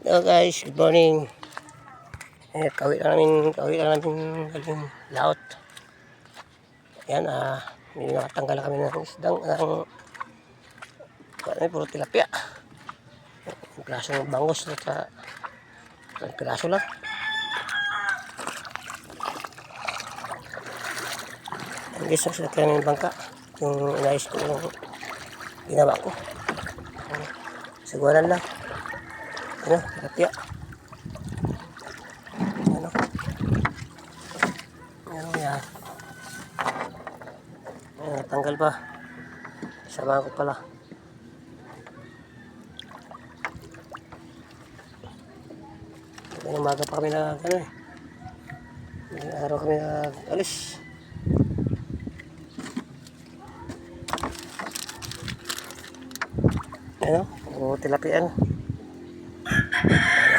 Hello guys, good morning. Kawin lang namin galing laot. Ayan, may nakatanggal na kami ng isdang puro tilapia. Yung piraso ng bangus at isang piraso lang. Ang guys, nagsasakyan ng bangka. Yung inayos ko yung ginawa ko. Siguanan lang. Ano, tilapia. Ano. Ano yan. Tanggal pa. Sama ko pala. Umaga pa kami na ano eh. Araw kami na alis. Ano? O tilapia ano.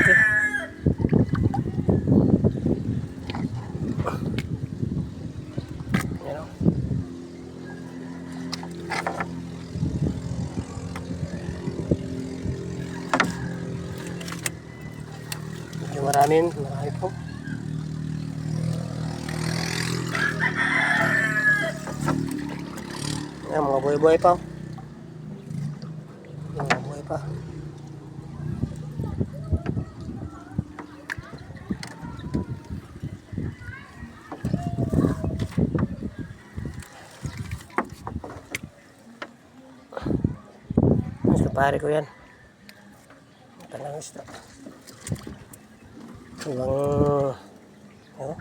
Okay. Ano? Marami po. Ayan, mga buhay-buhay pa. Mga buhay pa. Mas kapare ko yan. Talang isda. Ibang ano?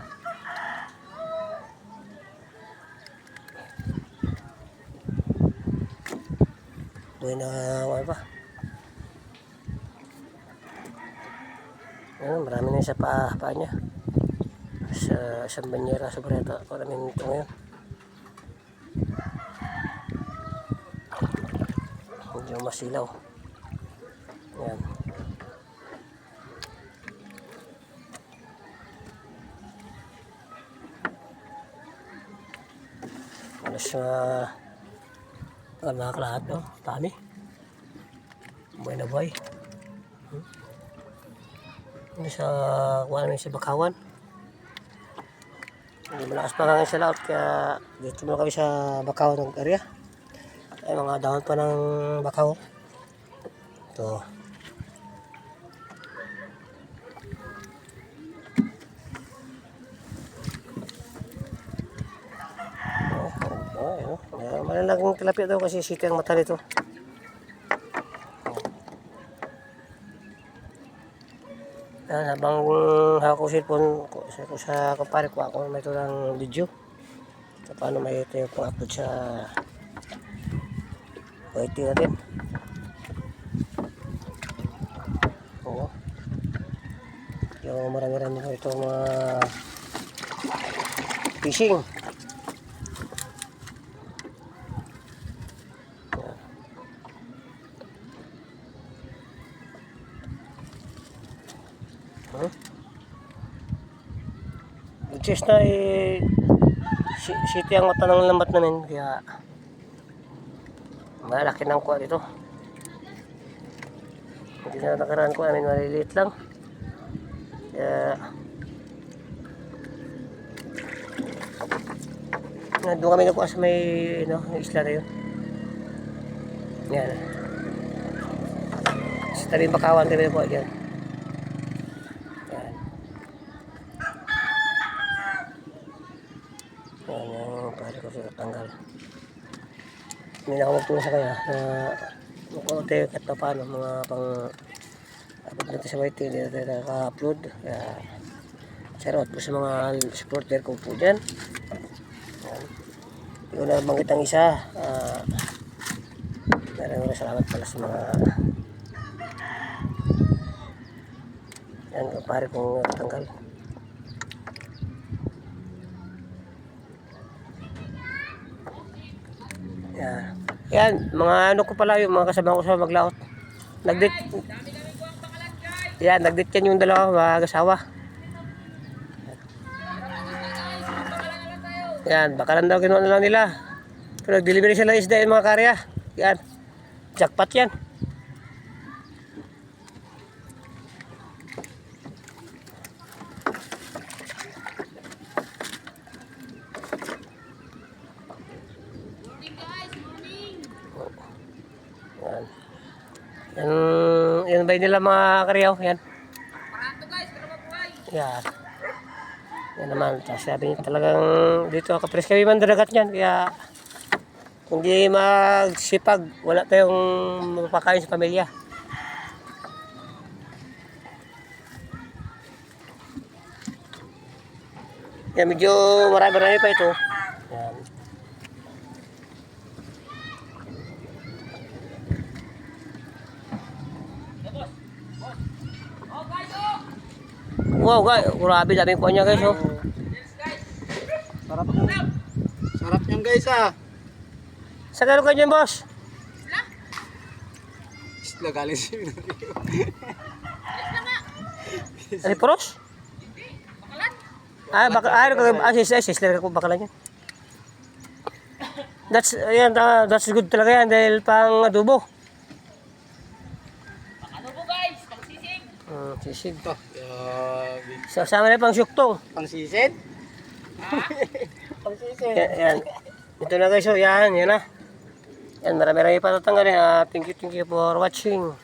Buhay na ano pa. Ano, marami na sa paa niya. Sa isang banyera sa bareta. Marami nito ngayon. Medyo masilaw. Ayan. Alas mga kalahat, no? Dami. Buhay na buhay. Ano sa kuha namin sa Bakawan. Hindi malakas pa kami sa laot kaya dito muna kami sa Bakawan ng area. Ay mga dahon pa ng bakaw. Ito. Malalaking tilapia daw kasi siti ang mata nito. Habang hawak ko cellphone ko sa kumpare ko ako may ito ng video. So, paano may ito yung pang-upload sa YT natin. Oo. Yung marami-rami ko itong mga fishing. Chest na city ang mata ng lambat namin kaya malaki ng kuha dito. Hindi na nakaraan ko namin maliliit lang kaya doon kami nakuha sa may isla na yun. Yan sa tabing Bakawan kami nakuha dyan. Yung pare ko siya tanggal. Hindi na ako magtulong sa kanya na makunti kahit pa paano mga pang upload natin sa YT. Hindi natin nakaka-upload kaya shoutout po sa mga supporter ko po dyan. Hindi ko na banggit ang isa. Maraming salamat pala sa mga yan pare kong tanggal. Yan, mga ano ko pala yung mga kasama ko sa maglaot. Nagdit. Yan, nagdit yan yung dalawa mga kasawa. Yan, bakalan daw kinuha na lang nila. Pero delivery sila isda yung mga karya. Yan, jackpot yan. Yan ba yun nila mga karyaw? Yan. Yan. Yan naman. Tapos sabi niya talagang dito kapres kami man daragat niyan. Kaya kung di magsipag, wala tayong mapakain sa pamilya. Yan, medyo marami-marami pa ito. Yan. Wow, guys. Grabe, daming po niya, guys. Oh. Sarap nyo. Sarap nyo guys ah. Sa gano'n kayo dyan, boss? Isla galing sa Mindanao. Ano, puros? Sisler ko bakalan yan. That's good talaga yan dahil pang adobo. Sisig. Ito. Sama na pang syuktong. Pang sisid? Pang sisid. Yan. Ito na guys, so yan na. Yan, marami-rami pa tatanggalin. Thank you for watching.